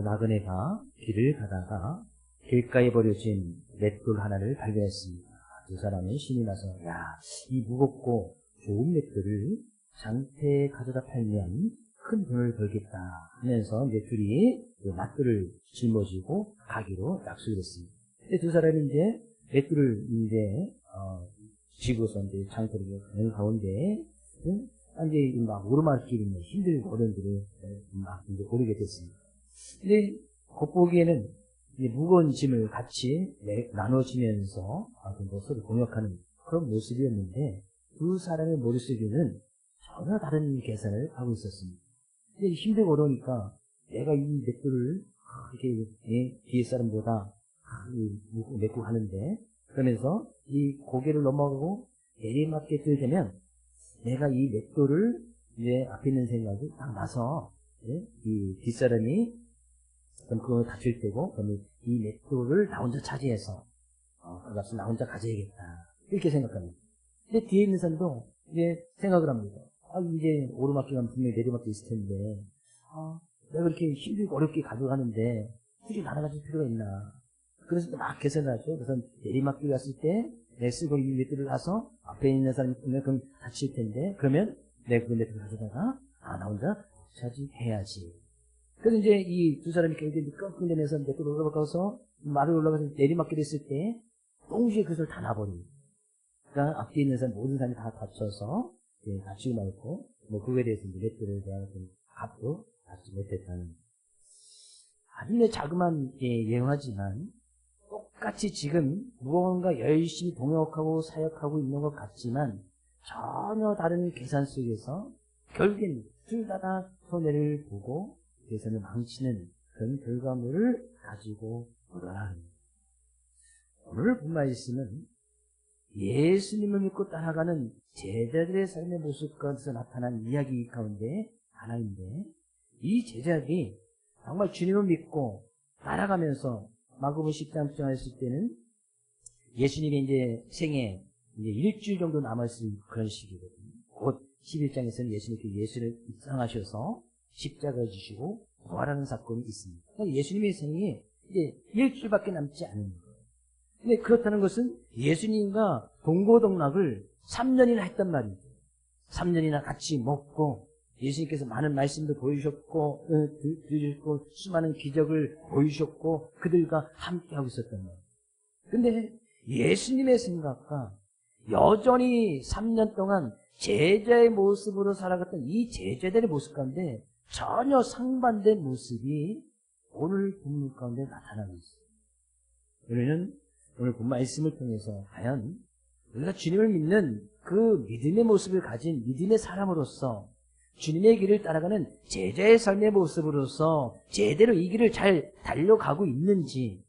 나그네가 길을 가다가 길가에 버려진 맷돌 하나를 발견했습니다. 두 사람은 신이 나서 야, 이 무겁고 좋은 맷돌을 장터에 가져다 팔면 큰 돈을 벌겠다 하면서 이제 둘이 맷돌을 짊어지고 가기로 약속을 했습니다. 근데 두 사람이 이제 맷돌을 이제 지고서 이제 장터를 가는 가운데 이제 막 오르막길이 힘들고 어려운 길을 막 이제 오르게 됐습니다. 근데 겉보기에는 무거운 짐을 같이 나눠지면서 서로 공역하는 그런 모습이었는데 두 사람의 머릿속에는 전혀 다른 계산을 하고 있었습니다. 근데 힘들고 어려우니까 내가 이 맷돌을 이렇게 뒤에 사람보다 메고 가는데 그러면서 이 고개를 넘어가고 내리막게 들되면 내가 이 맷돌을 이제 앞에 있는 생각이 딱 나서 이 뒷사람이 그럼 그거 다칠 때고 그러면 이 맷돌을 나 혼자 차지해서 그 값을 나 혼자 가져야겠다 이렇게 생각합니다. 근데 뒤에 있는 사람도 이제 생각을 합니다. 이제 오르막길 가면 분명히 내리막길 있을 텐데 내가 이렇게 힘들고 어렵게 가져가는데 굳이 날아가질 필요가 있나. 그래서 막 계산을 하죠. 그래서 내리막길 갔을 때 내 쓰고 이 맷돌을 가서 앞에 있는 사람이 보면 그럼 다칠 텐데 그러면 내가 그 맷돌을 가져다가 나 혼자 차지해야지. 그래서 이제 이 두 사람이 굉장히 끙끙대면서 맷돌 올라가서 말을 올라가서 내리막길에 있을 때 동시에 그것을 다 놔버립니다. 그러니까 앞뒤에 있는 사람 모든 사람이 다 다쳐서 다치고 말고 그거에 대해서 이제 맷돌에 대한 값도 다치 못했다는 아주 자그마한 예화지만 똑같이 지금 무언가 열심히 동역하고 사역하고 있는 것 같지만 전혀 다른 계산 속에서 결국엔 둘 다 손해를 보고 계산을 망치는 그런 결과물을 가지고 오더라. 오늘 본 말씀은 예수님을 믿고 따라가는 제자들의 삶의 모습 가운데서 나타난 이야기 가운데 하나인데 이 제자들이 정말 주님을 믿고 따라가면서 마가복음 10장 주장했을 때는 예수님의 이제 생애 이제 일주일 정도 남았을 그런 시기거든요. 곧 11장에서는 예수님께 예수를 입상하셔서 십자가 지시고 부활하는 사건이 있습니다. 그러니까 예수님의 생이 이제 일주일밖에 남지 않은 거예요. 근데 그렇다는 것은 예수님과 동고동락을 3년이나 했단 말이죠. 3년이나 같이 먹고 예수님께서 많은 말씀도 보여주셨고 들으셨고 수많은 기적을 보여주셨고 그들과 함께하고 있었단 말이에요. 근데 예수님의 생각과 여전히 3년 동안 제자의 모습으로 살아갔던 이 제자들의 모습 가운데 전혀 상반된 모습이 오늘 본문 가운데 나타나고 있어요. 우리는 오늘 본 말씀을 통해서 과연 우리가 주님을 믿는 그 믿음의 모습을 가진 믿음의 사람으로서 주님의 길을 따라가는 제자의 삶의 모습으로서 제대로 이 길을 잘 달려가고 있는지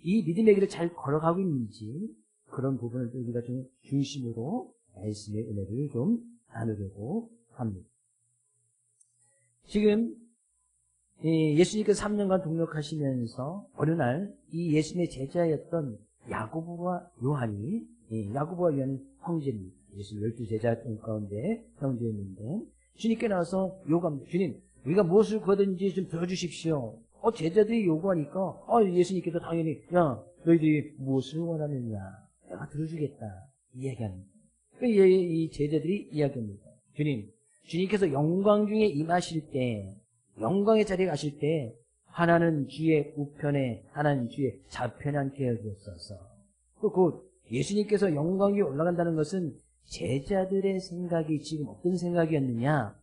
이 믿음의 길을 잘 걸어가고 있는지 그런 부분을 우리가 좀 중심으로 말씀의 은혜를 좀 나누려고 합니다. 지금 예수님께서 3년간 동역하시면서 어느 날 이 예수님의 제자였던 야고보와 요한이 야고보와 요한은 형제입니다. 예수님 12제자 가운데 형제였는데 주님께 나와서 요구합니다. 주님, 우리가 무엇을 구하든지 좀 들어주십시오. 제자들이 요구하니까 예수님께서 당연히 야 너희들이 무엇을 원하느냐 내가 들어주겠다 이야기합니다. 이 제자들이 이야기합니다. 주님께서 영광 중에 임하실 때 영광의 자리에 가실 때 하나는 주의 우편에 하나는 주의 좌편에 앉게 해주옵소서. 곧 예수님께서 영광 위에 올라간다는 것은 제자들의 생각이 지금 어떤 생각이었느냐?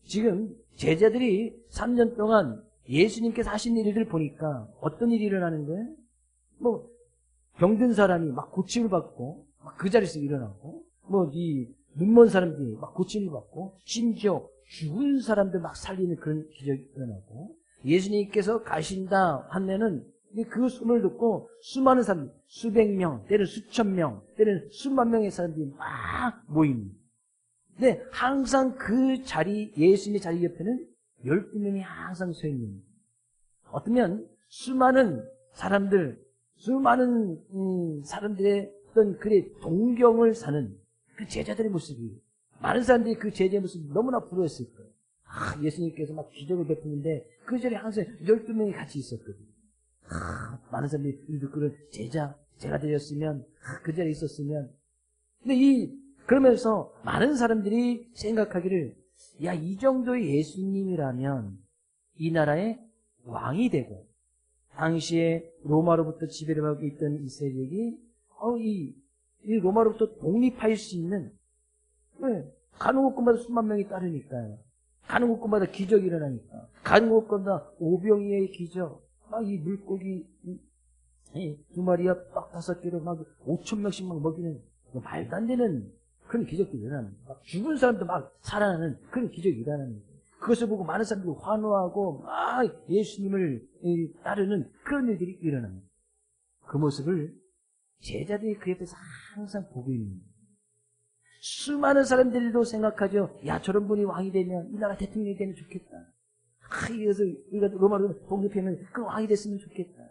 지금 제자들이 3년 동안 예수님께서 하신 일을 보니까 어떤 일이 일어나는 거예요? 병든 사람이 막 고침을 받고 막 그 자리에서 일어나고 이 눈먼 사람들이 막 고침을 받고 심지어 죽은 사람들 막 살리는 그런 기적이 일어나고 예수님께서 가신다 하면은 그 소문을 듣고 수많은 사람들, 수백 명, 때는 수천 명, 때는 수만 명의 사람들이 막 모입니다. 근데 항상 그 자리, 예수님의 자리 옆에는 12명이 항상 서 있는 어쩌면 수많은 사람들의 어떤 그의 동경을 사는 그 제자들의 모습이 많은 사람들이 그 제자의 모습이 너무나 부러웠을 거예요. 예수님께서 막 기적을 베푸는데 그 자리에 항상 12명이 같이 있었거든요. 많은 사람들이 그런 제가 되었으면, 그 자리에 있었으면. 근데 그러면서 많은 사람들이 생각하기를, 야, 이 정도의 예수님이라면 이 나라의 왕이 되고, 당시에 로마로부터 지배를 받고 있던 이스라엘이, 이 로마로부터 독립할 수 있는, 가는 곳마다 수만 명이 따르니까요. 가는 곳마다 기적이 일어나니까. 가는 곳마다 오병이의 기적, 막 이 물고기 2마리야 막 5개로 막 5,000명씩 막 먹이는 말도 안 되는 그런 기적들이 일어나는 거예요. 막 죽은 사람도 막 살아나는 그런 기적이 일어나는 거예요. 그것을 보고 많은 사람들이 환호하고 막 예수님을 따르는 그런 일들이 일어나는 거예요. 그 모습을 제자들이 그 옆에서 항상 보고 있는 거예요. 수많은 사람들도 생각하죠. 야, 저런 분이 왕이 되면, 이 나라 대통령이 되면 좋겠다. 그래서 우리가 로마로 독립하면 그 왕이 됐으면 좋겠다.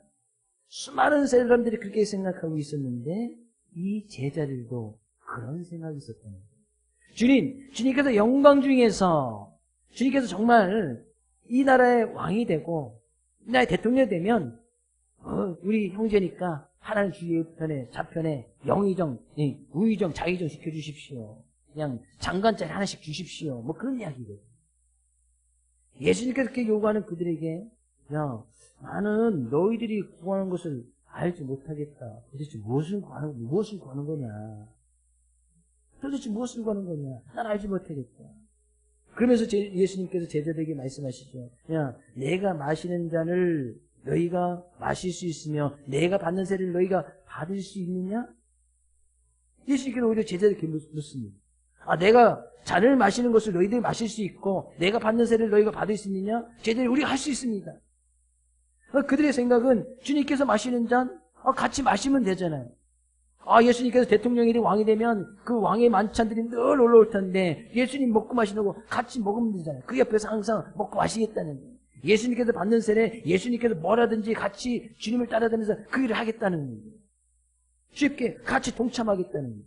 수많은 사람들이 그렇게 생각하고 있었는데 이 제자들도 그런 생각이 있었다는 거예요. 주님께서 영광 중에서 주님께서 정말 이 나라의 왕이 되고 이 나라의 대통령이 되면 우리 형제니까 하나님 주의 편에 좌편에 영의정, 우의정, 자의정 시켜주십시오. 그냥 장관짜리 하나씩 주십시오. 뭐 그런 이야기거든요. 예수님께서 그렇게 요구하는 그들에게, 야, 나는 너희들이 구하는 것을 알지 못하겠다. 도대체 무엇을 구하는 거냐? 도대체 무엇을 구하는 거냐? 난 알지 못하겠다. 그러면서 예수님께서 제자들에게 말씀하시죠. 야, 내가 마시는 잔을 너희가 마실 수 있으며 내가 받는 세를 너희가 받을 수 있느냐? 예수님께서 오히려 제자들에게 묻습니다. 내가 잔을 마시는 것을 너희들이 마실 수 있고 내가 받는 세를 너희가 받을 수 있느냐? 제자들이 우리가 할 수 있습니다. 그들의 생각은 주님께서 마시는 잔 같이 마시면 되잖아요. 예수님께서 대통령이 되고 왕이 되면 그 왕의 만찬들이 늘 올라올 텐데 예수님 먹고 마시려고 같이 먹으면 되잖아요. 그 옆에서 항상 먹고 마시겠다는 거예요. 예수님께서 받는 세례, 예수님께서 뭐라든지 같이 주님을 따라다니면서 그 일을 하겠다는 거예요. 쉽게 같이 동참하겠다는 거예요.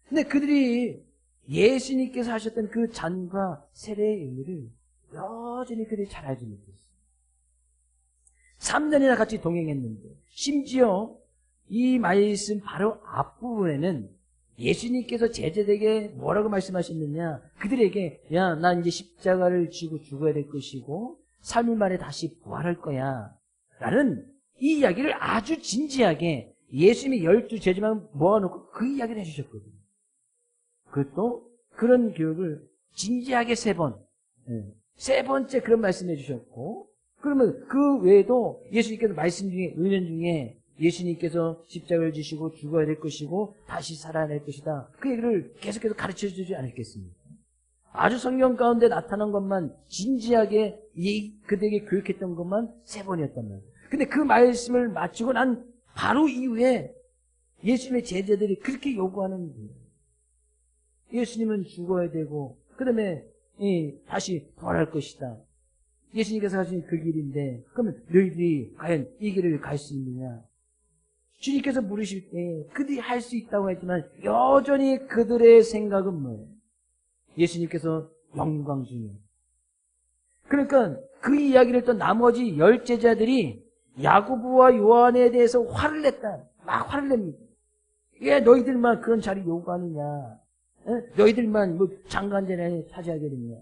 근데 그들이 예수님께서 하셨던 그 잔과 세례의 의미를 여전히 그들이 잘 알지 못했어요. 3년이나 같이 동행했는데 심지어 이 말씀 바로 앞부분에는 예수님께서 제자들에게 뭐라고 말씀하셨느냐, 그들에게 야, 난 이제 십자가를 지고 죽어야 될 것이고 3일 만에 다시 부활할 거야 라는 이 이야기를 아주 진지하게 예수님이 12제자만 모아놓고 그 이야기를 해주셨거든요. 그것도 그런 교육을 진지하게 3번, 3번째 그런 말씀해 주셨고, 그러면 그 외에도 예수님께서 말씀 중에, 은연 중에 예수님께서 십자가를 지시고 죽어야 될 것이고 다시 살아날 것이다, 그 얘기를 계속해서 가르쳐 주지 않았겠습니까? 아주 성경 가운데 나타난 것만 진지하게 그들에게 교육했던 것만 3번이었단 말이에요. 근데 그 말씀을 마치고 난 바로 이후에 예수님의 제자들이 그렇게 요구하는 거예요. 예수님은 죽어야 되고 그 다음에 다시 부활할 것이다. 예수님께서 하신 그 길인데 그러면 너희들이 과연 이 길을 갈 수 있느냐? 주님께서 물으실 때 그들이 할 수 있다고 했지만 여전히 그들의 생각은 뭐예요? 예수님께서 영광 중에. 그러니까 그 이야기를 또 나머지 10제자들이 야고보와 요한에 대해서 화를 냈다. 막 화를 냅니다. 왜 너희들만 그런 자리 요구하느냐? 너희들만 뭐 장관 자리에 차지하게 됐냐?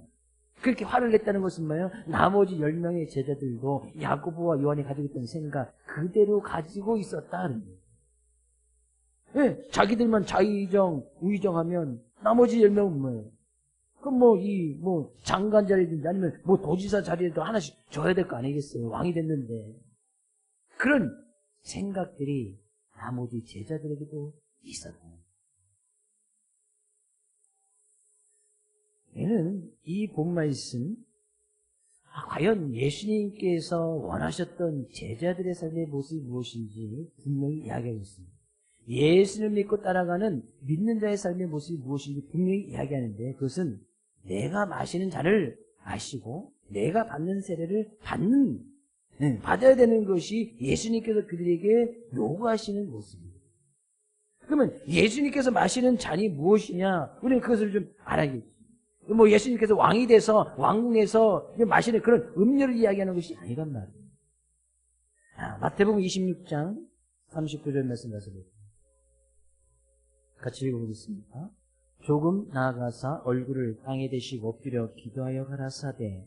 그렇게 화를 냈다는 것은 뭐예요? 나머지 10명의 제자들도 야고보와 요한이 가지고 있던 생각 그대로 가지고 있었다. 자기들만 자의정, 우의정하면 나머지 10명은 뭐예요? 그럼 장관 자리든지 아니면 도지사 자리에도 하나씩 줘야 될 거 아니겠어요? 왕이 됐는데. 그런 생각들이 나머지 제자들에게도 있었다. 얘는 이 본 말씀, 과연 예수님께서 원하셨던 제자들의 삶의 모습이 무엇인지 분명히 이야기하고 있습니다. 예수를 믿고 따라가는 믿는 자의 삶의 모습이 무엇인지 분명히 이야기하는데 그것은 내가 마시는 잔을 마시고 내가 받는 세례를 받아야 되는 것이 예수님께서 그들에게 요구하시는 모습입니다. 그러면 예수님께서 마시는 잔이 무엇이냐? 우리는 그것을 좀 알아야겠죠. 뭐 예수님께서 왕이 돼서 왕궁에서 마시는 그런 음료를 이야기하는 것이 아니란 말이에요. 마태복음 26장 39절 말씀 나서보세요. 같이 읽어보겠습니다. 조금 나아가사 얼굴을 땅에 대시고 엎드려 기도하여 가라사대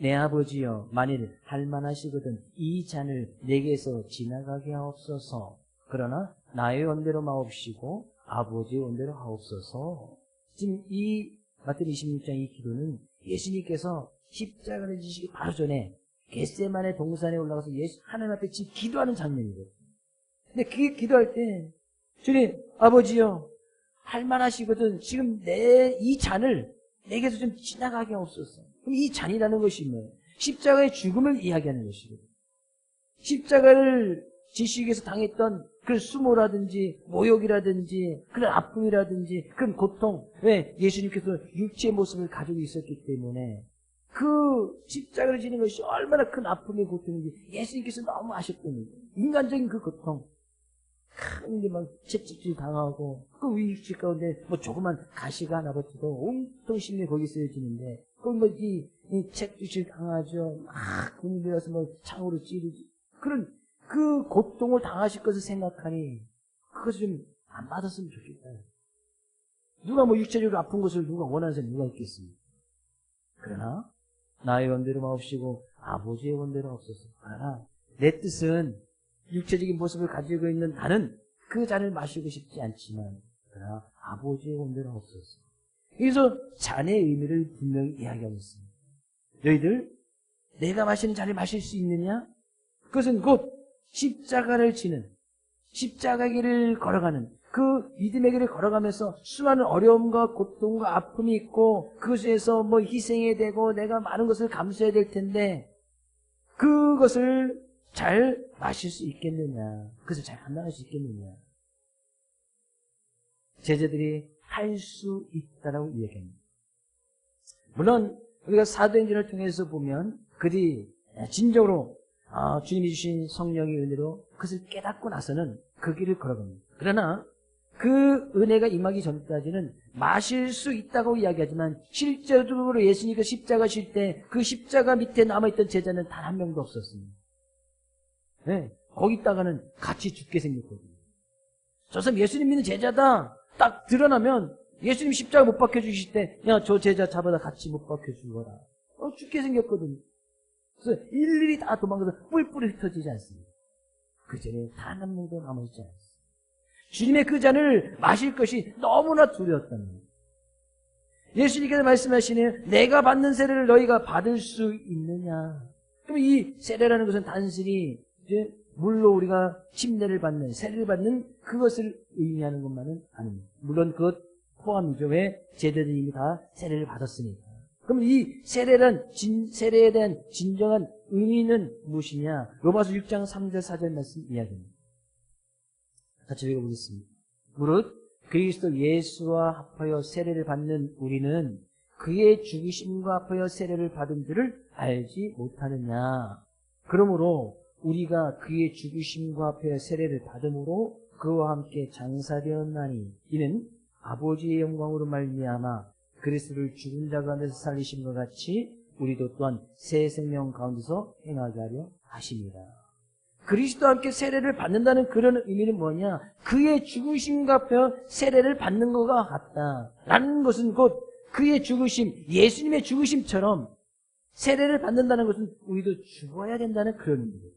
내 아버지여 만일 할만하시거든 이 잔을 내게서 지나가게 하옵소서. 그러나 나의 원대로 마옵시고 아버지의 원대로 하옵소서. 지금 이 마태복음 26장 이 기도는 예수님께서 십자가를 지시기 바로 전에 겟세마네 동산에 올라가서 하나님 앞에 지금 기도하는 장면이거든요. 근데 그 기도할 때 주님 아버지여 할만하시거든 지금 내 이 잔을 내게서 좀 지나가게 하옵소서. 그럼 이 잔이라는 것이 뭐예요? 십자가의 죽음을 이야기하는 것이거든요. 십자가를 지시기 위해서 당했던 그런 수모라든지 모욕이라든지 그런 아픔이라든지 그런 고통. 왜? 예수님께서 육체의 모습을 가지고 있었기 때문에 그 십자가를 지는 것이 얼마나 큰 아픔의 고통인지 예수님께서 너무 아셨거든요. 인간적인 그 고통. 큰 게 막 채찍질 당하고 그 위익질 가운데 뭐 조그만 가시가 하나 버텨도 온통 심리 거기 쓰여지는데 그걸 뭐 이 채찍질 당하죠. 막 군인들어서 뭐 창으로 찌르지. 그런 그 고통을 당하실 것을 생각하니 그것을 좀 안 받았으면 좋겠다. 누가 뭐 육체적으로 아픈 것을 누가 원하는 사람이 누가 있겠습니까? 그러나 나의 원대로 마옵시고 아버지의 원대로 없어서. 그러나 내 뜻은 육체적인 모습을 가지고 있는 나는 그 잔을 마시고 싶지 않지만 그러나 아버지의 원대로 없어서. 그래서 잔의 의미를 분명히 이야기하고 있습니다. 너희들 내가 마시는 잔을 마실 수 있느냐? 그것은 곧 십자가를 지는 십자가 길을 걸어가는 그 믿음의 길을 걸어가면서 수많은 어려움과 고통과 아픔이 있고 그것에서 뭐 희생해야 되고 내가 많은 것을 감수해야 될 텐데 그것을 잘 마실 수 있겠느냐? 그것을 잘 감당할 수 있겠느냐? 제자들이 할 수 있다라고 이야기합니다. 물론 우리가 사도행전을 통해서 보면 그들이 진정으로 주님이 주신 성령의 은혜로 그것을 깨닫고 나서는 그 길을 걸어갑니다. 그러나 그 은혜가 임하기 전까지는 마실 수 있다고 이야기하지만 실제적으로 예수님께서 십자가 실 때 그 십자가 밑에 남아있던 제자는 단 한 명도 없었습니다. 네, 거기다가는 같이 죽게 생겼거든요. 저 사람 예수님 믿는 제자다 딱 드러나면 예수님 십자가 못 박혀주실 때 야 저 제자 잡아다 같이 못 박혀주거라. 죽게 생겼거든요. 그래서 일일이 다 도망가서 뿔뿔이 흩어지지 않습니다. 그 전에 단 한 명도 남아있지 않습니다. 주님의 그 잔을 마실 것이 너무나 두려웠다는 거예요. 예수님께서 말씀하시네요. 내가 받는 세례를 너희가 받을 수 있느냐. 그럼 이 세례라는 것은 단순히 이제 물로 우리가 침례를 받는 세례를 받는 그것을 의미하는 것만은 아닙니다. 물론 그것 포함이죠. 왜? 제자들이 이미 다 세례를 받았으니까. 그럼 이 세례에 대한 진정한 의미는 무엇이냐? 로마서 6장 3절 4절 말씀 이야기합니다. 같이 읽어보겠습니다. 무릇 그리스도 예수와 합하여 세례를 받는 우리는 그의 죽으심과 합하여 세례를 받은 줄을 알지 못하느냐. 그러므로 우리가 그의 죽으심과 합하여 세례를 받음으로 그와 함께 장사되었나니 이는 아버지의 영광으로 말미암아 그리스도를 죽은 자 가운데서 살리심과 같이 우리도 또한 새 생명 가운데서 행하게 하려 하십니다. 그리스도와 함께 세례를 받는다는 그런 의미는 뭐냐? 그의 죽으심과 합하여 세례를 받는 것과 같다. 라는 것은 곧 그의 죽으심, 예수님의 죽으심처럼 세례를 받는다는 것은 우리도 죽어야 된다는 그런 의미입니다.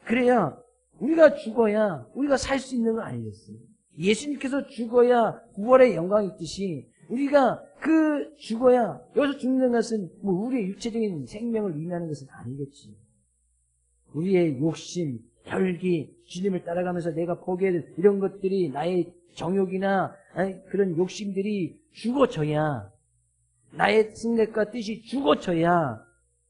그래야 우리가 죽어야 우리가 살 수 있는 거 아니겠어요? 예수님께서 죽어야 부활의 영광이 있듯이 우리가 그 죽어야 여기서 죽는 것은 뭐 우리의 육체적인 생명을 의미하는 것은 아니겠지. 우리의 욕심, 혈기, 주님을 따라가면서 내가 포기해야 될 이런 것들이 나의 정욕이나 그런 욕심들이 죽어져야 나의 생각과 뜻이 죽어져야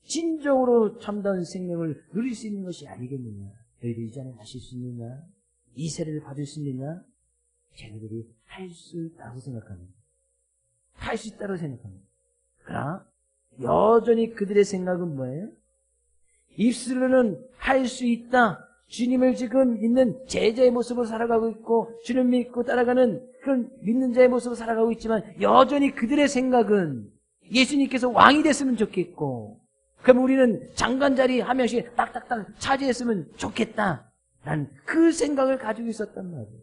진정으로 참다운 생명을 누릴 수 있는 것이 아니겠느냐. 너희들 이 잔을 마실 수 있느냐? 이 세례를 받을 수 있느냐? 쟤네들이 할 수 있다고 생각합니다. 할 수 있다고 생각합니다. 그러나 여전히 그들의 생각은 뭐예요? 입술로는 할 수 있다, 주님을 지금 믿는 제자의 모습으로 살아가고 있고 주님 믿고 따라가는 그런 믿는 자의 모습으로 살아가고 있지만 여전히 그들의 생각은 예수님께서 왕이 됐으면 좋겠고 그럼 우리는 장관 자리 한 명씩 딱딱딱 차지했으면 좋겠다 라는 그 생각을 가지고 있었단 말이에요.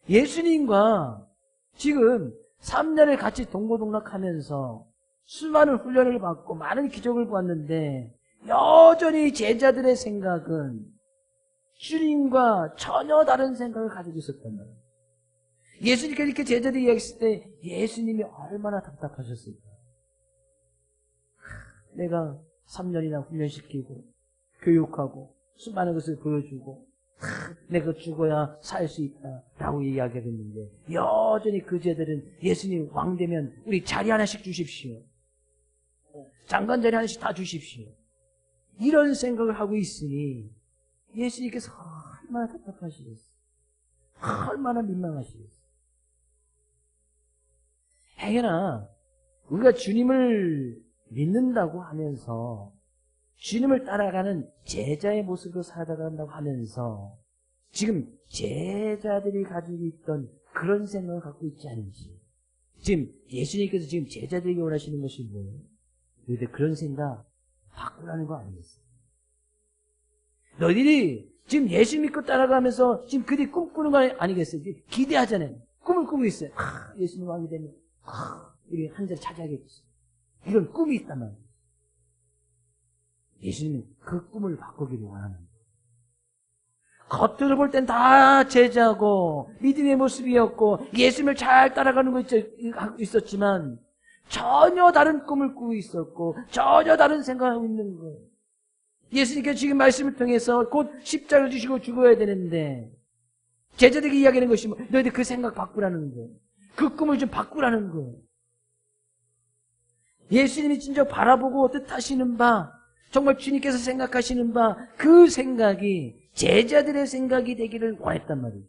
예수님과 지금 3년을 같이 동고동락하면서 수많은 훈련을 받고 많은 기적을 보았는데 여전히 제자들의 생각은 주님과 전혀 다른 생각을 가지고 있었단 말이에요. 예수님께서 이렇게 제자들이 이야기했을 때 예수님이 얼마나 답답하셨을까. 내가 3년이나 훈련시키고 교육하고 수많은 것을 보여주고 내가 죽어야 살 수 있다 라고 이야기했는데 여전히 그 제자들은 예수님 왕 되면 우리 자리 하나씩 주십시오. 장관 자리 하나씩 다 주십시오. 이런 생각을 하고 있으니 예수님께서 얼마나 답답하시겠어요. 얼마나 민망하시겠어요. 행여나 우리가 주님을 믿는다고 하면서 주님을 따라가는 제자의 모습으로 살아간다고 하면서 지금 제자들이 가지고 있던 그런 생각을 갖고 있지 않은지 지금 예수님께서 지금 제자들에게 원하시는 것이 뭐예요? 너희들 그런 생각 바꾸라는 거 아니겠어요? 너희들이 지금 예수 믿고 따라가면서 지금 그들이 꿈꾸는 거 아니겠어요? 기대하잖아요. 꿈을 꾸고 있어요. 예수님 왕이 되면 우리 한 자리 차지하겠지. 이런 꿈이 있단 말이에요. 예수님은 그 꿈을 바꾸기를 원하는 거예요. 겉으로 볼 땐 다 제자고 믿음의 모습이었고 예수님을 잘 따라가는 거 있었지만 전혀 다른 꿈을 꾸고 있었고 전혀 다른 생각을 하고 있는 거예요. 예수님께서 지금 말씀을 통해서 곧 십자가를 지시고 죽어야 되는데 제자들에게 이야기하는 것이 뭐 너희들 그 생각 바꾸라는 거예요. 그 꿈을 좀 바꾸라는 거예요. 예수님이 진짜 바라보고 뜻하시는 바 정말 주님께서 생각하시는 바 그 생각이 제자들의 생각이 되기를 원했단 말이죠.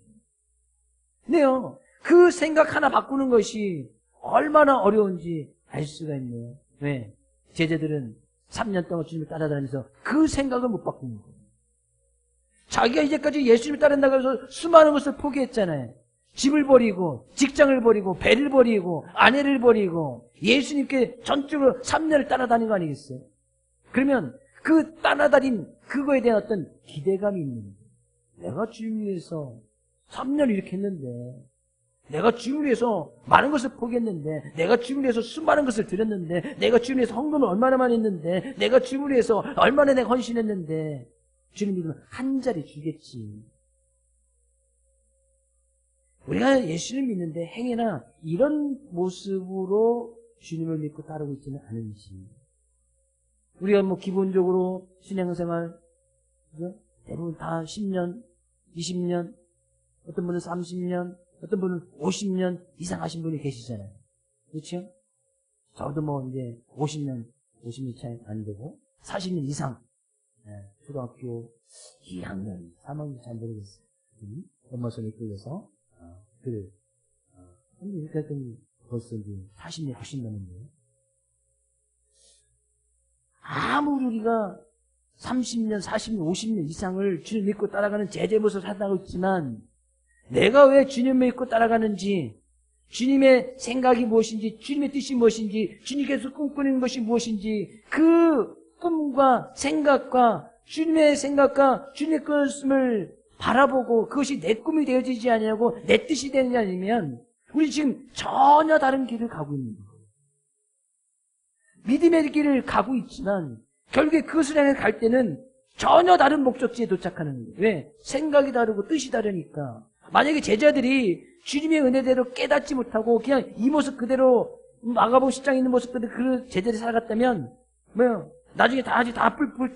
근데요, 그 생각 하나 바꾸는 것이 얼마나 어려운지 알 수가 있네요. 왜? 제자들은 3년 동안 주님을 따라다니면서 그 생각을 못 바꾸는 거예요. 자기가 이제까지 예수님을 따른다고 해서 수많은 것을 포기했잖아요. 집을 버리고 직장을 버리고 배를 버리고 아내를 버리고 예수님께 전적으로 3년을 따라다닌 거 아니겠어요? 그러면 그 따라다닌 그거에 대한 어떤 기대감이 있는 거예요. 내가 주님 위해서 3년 이렇게 했는데 내가 주님 위해서 많은 것을 포기했는데 내가 주님 위해서 수많은 것을 드렸는데 내가 주님 위해서 헌금을 얼마나 많이 했는데 내가 주님 위해서 얼마나 내가 헌신했는데 주님 믿으면 한 자리 주겠지. 우리가 예수를 믿는데 행여나 이런 모습으로 주님을 믿고 따르고 있지는 않은지. 우리가 뭐 기본적으로 신앙생활 그죠? 대부분 다 10년, 20년, 어떤 분은 30년, 어떤 분은 50년 이상 하신 분이 계시잖아요. 그렇죠? 저도 뭐 이제 50년 차이 안 되고 40년 이상 초등학교 2학년, 3학년 잘 모르겠어요. 엄마 손에 끌려서 근데 이렇게 했더니 벌써 이제 40년 훨씬 넘었네요. 아무리 우리가 30년, 40년, 50년 이상을 주님 믿고 따라가는 제자의 모습을 살아가고 있지만 내가 왜 주님을 믿고 따라가는지 주님의 생각이 무엇인지 주님의 뜻이 무엇인지 주님께서 꿈꾸는 것이 무엇인지 그 꿈과 생각과 주님의 생각과 주님의 꿈을 바라보고 그것이 내 꿈이 되어지지 않냐고 내 뜻이 되느냐 아니면 우리 지금 전혀 다른 길을 가고 있는 거예요. 믿음의 길을 가고 있지만 결국에 그것을 향해 갈 때는 전혀 다른 목적지에 도착하는 거예요. 왜? 생각이 다르고 뜻이 다르니까. 만약에 제자들이 주님의 은혜대로 깨닫지 못하고 그냥 이 모습 그대로 마가복음 10장에 있는 모습 그대로 그 제자들이 살아갔다면 나중에 다 뿔뿔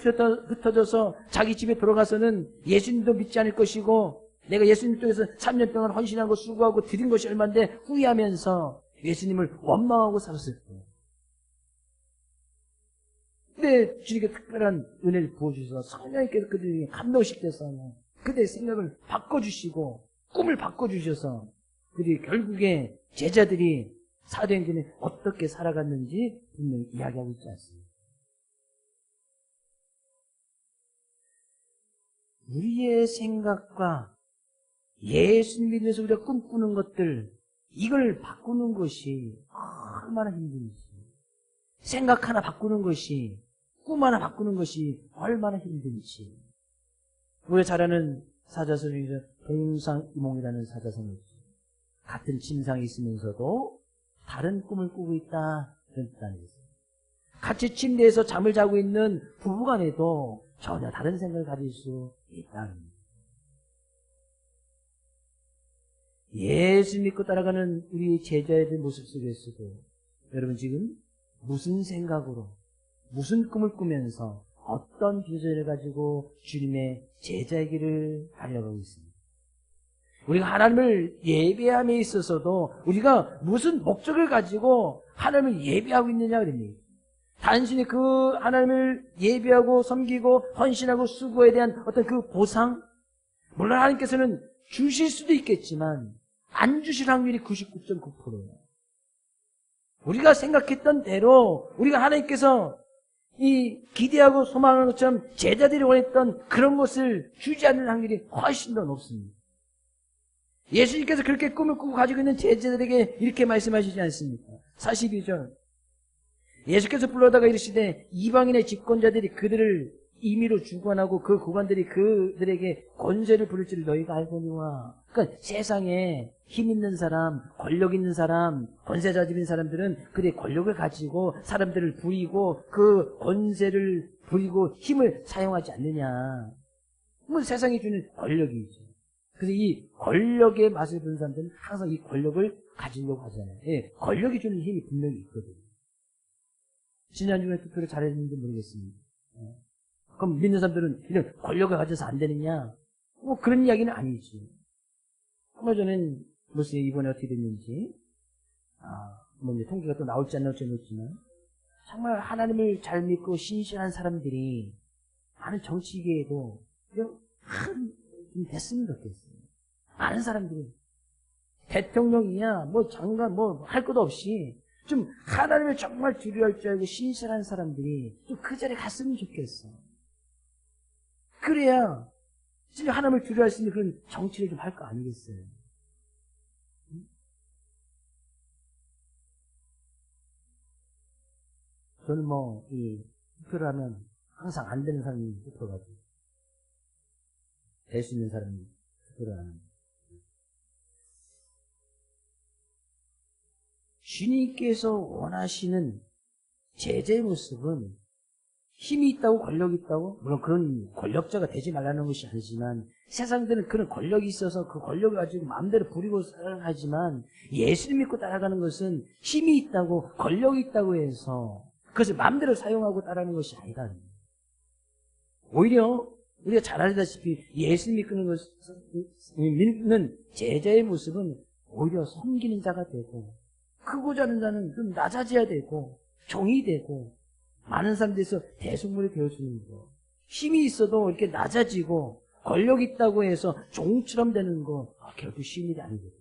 흩어져서 자기 집에 돌아가서는 예수님도 믿지 않을 것이고 내가 예수님 쪽에서 3년 동안 헌신한 거 수고하고 드린 것이 얼마인데 후회하면서 예수님을 원망하고 살았을 거예요. 근데 주님께 특별한 은혜를 부어주셔서 성령님께서 그들에게 감동시켜서 그들의 생각을 바꿔주시고 꿈을 바꿔주셔서 그들이 결국에 제자들이 사도행전에 어떻게 살아갔는지 분명히 이야기하고 있지 않습니까? 우리의 생각과 예수님 믿으면서 우리가 꿈꾸는 것들, 이걸 바꾸는 것이 얼마나 힘든지, 생각 하나 바꾸는 것이, 꿈 하나 바꾸는 것이 얼마나 힘든지. 우리가 잘 아는 사자성 중에서 동상이몽이라는 사자성이 있죠. 같은 침상에 있으면서도 다른 꿈을 꾸고 있다, 그런 뜻 아니겠어요? 같이 침대에서 잠을 자고 있는 부부간에도 전혀 다른 생각을 가질 수 있다는 거예요. 예수 믿고 따라가는 우리 제자의 모습 속에서도 여러분 지금 무슨 생각으로, 무슨 꿈을 꾸면서 어떤 비전을 가지고 주님의 제자의 길을 달려가고 있습니다. 우리가 하나님을 예배함에 있어서도 우리가 무슨 목적을 가지고 하나님을 예배하고 있느냐 그럽니다. 단순히 그 하나님을 예배하고 섬기고 헌신하고 수고에 대한 어떤 그 보상, 물론 하나님께서는 주실 수도 있겠지만 안 주실 확률이 99.9%예요. 우리가 생각했던 대로 우리가 하나님께서 이 기대하고 소망하는 것처럼 제자들이 원했던 그런 것을 주지 않는 확률이 훨씬 더 높습니다. 예수님께서 그렇게 꿈을 꾸고 가지고 있는 제자들에게 이렇게 말씀하시지 않습니까? 42절 예수께서 불러다가 이르시되 이방인의 집권자들이 그들을 임의로 주관하고 그 고관들이 그들에게 권세를 부릴 줄 너희가 알거니와. 그러니까 세상에 힘 있는 사람, 권력 있는 사람, 권세자집인 사람들은 그들의 권력을 가지고 사람들을 부리고 그 권세를 부리고 힘을 사용하지 않느냐. 그건 세상이 주는 권력이죠. 그래서 이 권력의 맛을 보는 사람들은 항상 이 권력을 가지려고 하잖아요. 예, 권력이 주는 힘이 분명히 있거든요. 지난주에 투표를 잘했는지 모르겠습니다. 그럼 믿는 사람들은 이런 권력을 가져서 안 되느냐? 뭐 그런 이야기는 아니지. 얼마 전엔 글쎄 이번에 어떻게 됐는지 뭐 이제 통계가 또 나올지 안 나올지 모르지만 정말 하나님을 잘 믿고 신실한 사람들이 많은 정치계에도 좀 됐으면 좋겠어요. 많은 사람들이 대통령이야 뭐 장관 뭐 할 것도 없이 좀 하나님을 정말 두려워할 줄 알고 신실한 사람들이 좀 그 자리에 갔으면 좋겠어. 그래야 진짜 하나님을 두려워할 수 있는 그런 정치를 좀 할 거 아니겠어요? 응? 저는 뭐 이 투표를 하면 항상 안 되는 사람이 투표가지고 될 수 있는 사람이 투표를 하는. 주님께서 원하시는 제자의 모습은 힘이 있다고 권력이 있다고 물론 그런 권력자가 되지 말라는 것이 아니지만 세상들은 그런 권력이 있어서 그 권력을 가지고 마음대로 부리고 살아가지만 예수님 믿고 따라가는 것은 힘이 있다고 권력이 있다고 해서 그것을 마음대로 사용하고 따라가는 것이 아니다. 오히려 우리가 잘 알다시피 예수님 믿는 제자의 모습은 오히려 섬기는 자가 되고 크고 작은 자는 좀 낮아져야 되고 종이 되고 많은 사람들에서 대속물이 되어주는 거. 힘이 있어도 이렇게 낮아지고 권력이 있다고 해서 종처럼 되는 거 결국 쉬운 일이 아니거든요.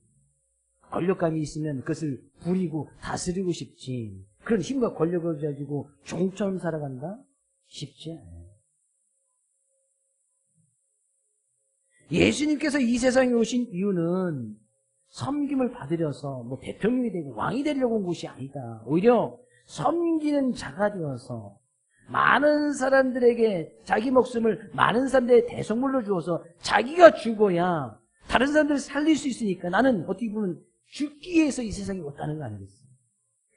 권력감이 있으면 그것을 부리고 다스리고 싶지. 그런 힘과 권력을 가지고 종처럼 살아간다? 쉽지 않아요. 예수님께서 이 세상에 오신 이유는 섬김을 받으려서 뭐 대통령이 되고 왕이 되려고 온 것이 아니다. 오히려 섬기는 자가 되어서 많은 사람들에게 자기 목숨을 많은 사람들의 대속물로 주어서 자기가 죽어야 다른 사람들을 살릴 수 있으니까 나는 어떻게 보면 죽기 위해서 이 세상에 왔다는 거 아니겠어요?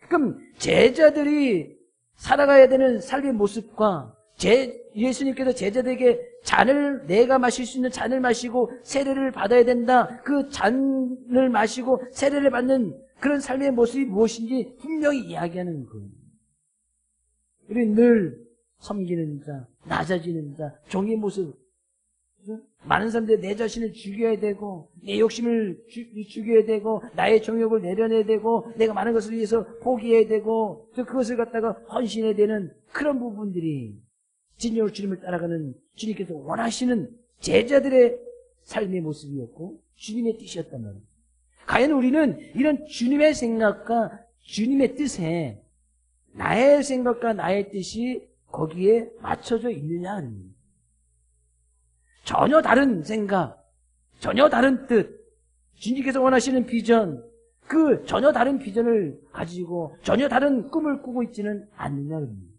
그럼 제자들이 살아가야 되는 삶의 모습과 예수님께서 제자들에게 잔을 내가 마실 수 있는 잔을 마시고 세례를 받아야 된다. 그 잔을 마시고 세례를 받는 그런 삶의 모습이 무엇인지 분명히 이야기하는 거예요. 우리 늘 섬기는 자, 낮아지는 자, 종의 모습. 많은 사람들이 내 자신을 죽여야 되고 내 욕심을 죽여야 되고 나의 정욕을 내려내야 되고 내가 많은 것을 위해서 포기해야 되고 그것을 갖다가 헌신해야 되는 그런 부분들이 진정으로 주님을 따라가는 주님께서 원하시는 제자들의 삶의 모습이었고 주님의 뜻이었단 말이에요. 과연 우리는 이런 주님의 생각과 주님의 뜻에 나의 생각과 나의 뜻이 거기에 맞춰져 있느냐. 전혀 다른 생각, 전혀 다른 뜻, 주님께서 원하시는 비전, 그 전혀 다른 비전을 가지고 전혀 다른 꿈을 꾸고 있지는 않느냐는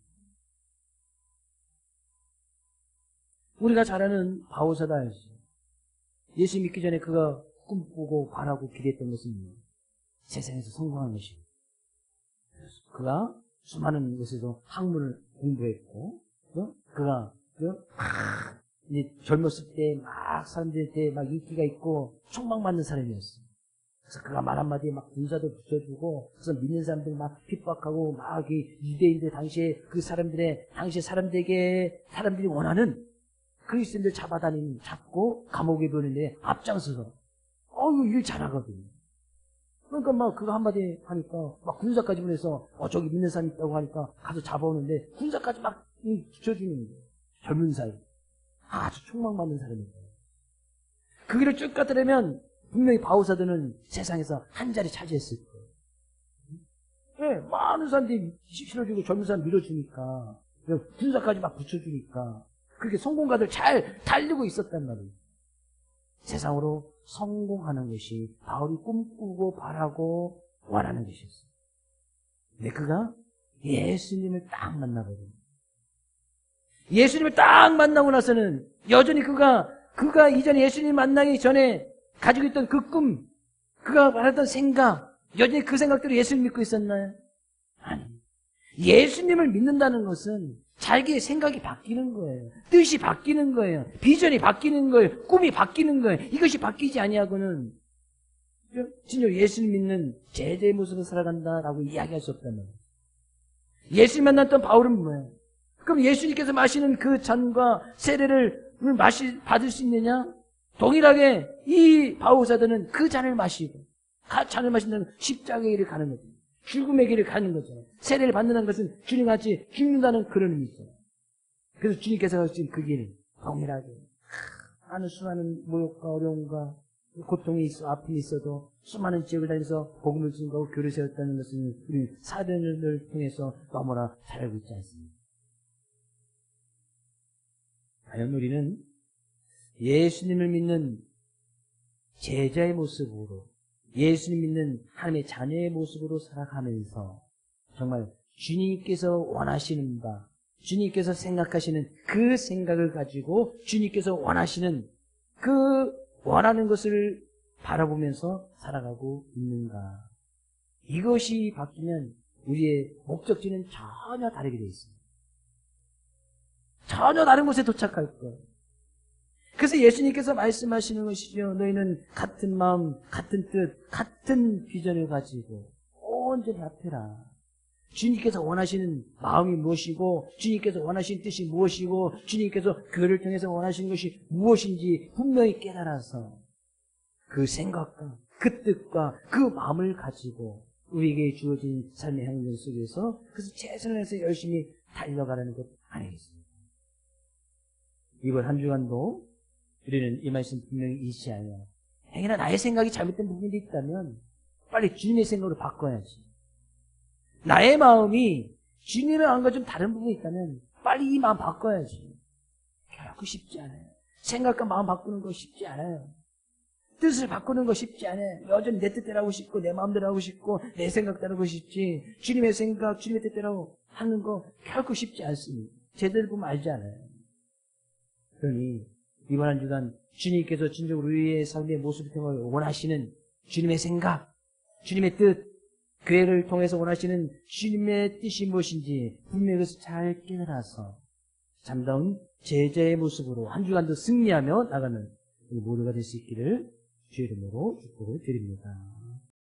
우리가 잘 아는 바오사다 알죠. 예수 믿기 전에 그가 꿈꾸고 바라고 기대했던 것은 세상에서 성공하는 것이고, 그가 수많은 곳에서 학문을 공부했고, 그가 이제 젊었을 때 막 사람들한테 막 인기가 있고 촉망받는 사람이었어. 그래서 그가 말 한마디에 막 군사도 붙여주고, 그래서 믿는 사람들 막 핍박하고, 막 유대인들 당시에 그 사람들의 당시 사람들이 원하는 그리스도인들 잡고 감옥에 보내는데 앞장서서 일 잘하거든. 그러니까 막 그거 한마디 하니까 막 군사까지 보내서 저기 믿는 사람 있다고 하니까 가서 잡아오는데 군사까지 막 붙여주는 거예요. 젊은 사이 아주 촉망받는 사람이에요. 그 길을 쭉 가더라면 분명히 바오사드는 세상에서 한 자리 차지했을 거예요. 네, 많은 사람들이 실어주고 젊은 사람 밀어주니까, 군사까지 막 붙여주니까 그렇게 성공가들 잘 달리고 있었단 말이에요. 세상으로 성공하는 것이 바울이 꿈꾸고 바라고 원하는 것이었어요. 근데 그가 예수님을 딱 만나거든요. 예수님을 딱 만나고 나서는 여전히 그가 이전에 예수님 만나기 전에 가지고 있던 그 꿈, 그가 말했던 생각, 여전히 그 생각대로 예수님 믿고 있었나요? 아니. 예수님을 믿는다는 것은 자기의 생각이 바뀌는 거예요. 뜻이 바뀌는 거예요. 비전이 바뀌는 거예요. 꿈이 바뀌는 거예요. 이것이 바뀌지 아니하고는 진짜 예수님 믿는 제자의 모습으로 살아간다라고 이야기할 수 없다는 거예요. 예수님 만났던 바울은 뭐예요? 그럼 예수님께서 마시는 그 잔과 세례를 받을 수 있느냐? 동일하게 이 바오사들은 그 잔을 마시고, 잔을 마신다는 십자가의 길을 가는 거죠. 죽음의 길을 가는 거죠. 세례를 받는다는 것은 주님같이 죽는다는 그런 의미죠. 그래서 주님께서 가신 그 길을 동일하게 많은 수많은 모욕과 어려움과 고통이 있어, 아픔이 있어도 수많은 지역을 다니면서 복음을 증거하고 교를 세웠다는 것은 우리 사도를 통해서 너무나 잘 알고 있지 않습니까? 과연 우리는 예수님을 믿는 제자의 모습으로, 예수님 믿는 하나님의 자녀의 모습으로 살아가면서 정말 주님께서 원하시는 바, 주님께서 생각하시는 그 생각을 가지고 주님께서 원하시는 그 원하는 것을 바라보면서 살아가고 있는가. 이것이 바뀌면 우리의 목적지는 전혀 다르게 되어 있습니다. 전혀 다른 곳에 도착할 거예요. 그래서 예수님께서 말씀하시는 것이죠. 너희는 같은 마음, 같은 뜻, 같은 비전을 가지고 온전히 합해라. 주님께서 원하시는 마음이 무엇이고, 주님께서 원하시는 뜻이 무엇이고, 주님께서 그를 통해서 원하시는 것이 무엇인지 분명히 깨달아서 그 생각과 그 뜻과 그 마음을 가지고 우리에게 주어진 삶의 행동 속에서 그래서 최선을 해서 열심히 달려가라는 것 아니겠습니까? 이번 한 주간도 우리는 이 말씀 분명히 잊지않아요. 행여나 나의 생각이 잘못된 부분이 있다면 빨리 주님의 생각으로 바꿔야지. 나의 마음이 주님의 마음과 좀 다른 부분이 있다면 빨리 이 마음 바꿔야지. 결코 쉽지 않아요. 생각과 마음 바꾸는 거 쉽지 않아요. 뜻을 바꾸는 거 쉽지 않아요. 여전히 내 뜻대로 하고 싶고 내 마음대로 하고 싶고 내 생각대로 하고 싶지, 주님의 생각, 주님의 뜻대로 하는 거 결코 쉽지 않습니다. 제대로 보면 알지 않아요. 그러니 이번 한 주간 주님께서 진정으로 우리의 삶의 모습을 통해 원하시는 주님의 생각, 주님의 뜻, 교회를 통해서 원하시는 주님의 뜻이 무엇인지 분명히 그것을 잘 깨달아서 참다운 제자의 모습으로 한 주간도 승리하며 나가는 우리 모두가 될 수 있기를 주의 이름으로 축복을 드립니다.